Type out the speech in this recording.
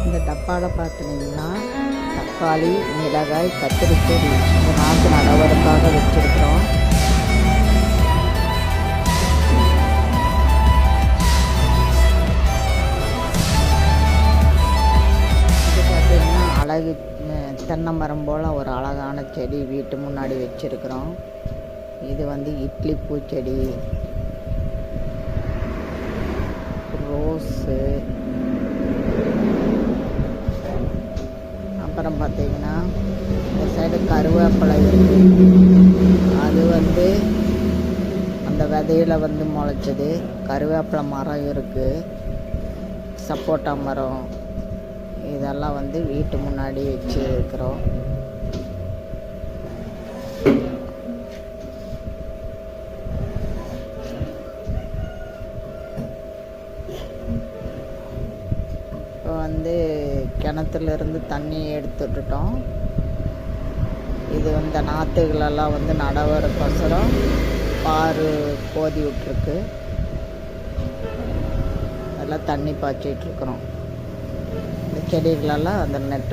இந்த டப்பாவில் பார்த்துட்டிங்கன்னா தக்காளி, மிளகாய், கத்திரிச்செடி இந்த நாற்று நடவதற்காக வச்சுருக்குறோம். இது பார்த்திங்கன்னா அழகு தென்னை மரம் போல் ஒரு அழகான செடி வீட்டு முன்னாடி வச்சுருக்குறோம். இது வந்து இட்லி பூச்செடி, ரோஸு, அப்புறம் பார்த்திங்கன்னா இந்த சைடு கருவேப்பிலை இருக்குது. அது வந்து அந்த விதையில் வந்து முளைச்சது. கருவேப்பிலை மரம் இருக்குது, சப்போட்டா மரம், இதெல்லாம் வந்து வீட்டு முன்னாடி வச்சுருக்கிறோம். இப்போ வந்து கிணத்துலேருந்து தண்ணி எடுத்துட்டோம். இது இந்த நாற்றுகளெல்லாம் வந்து நடவதுக்கோசரம் பாரு கோதி விட்ருக்கு. அதெல்லாம் தண்ணி பாய்ச்சிட்ருக்குறோம். இந்த செடிகளெல்லாம் அந்த நெட்டு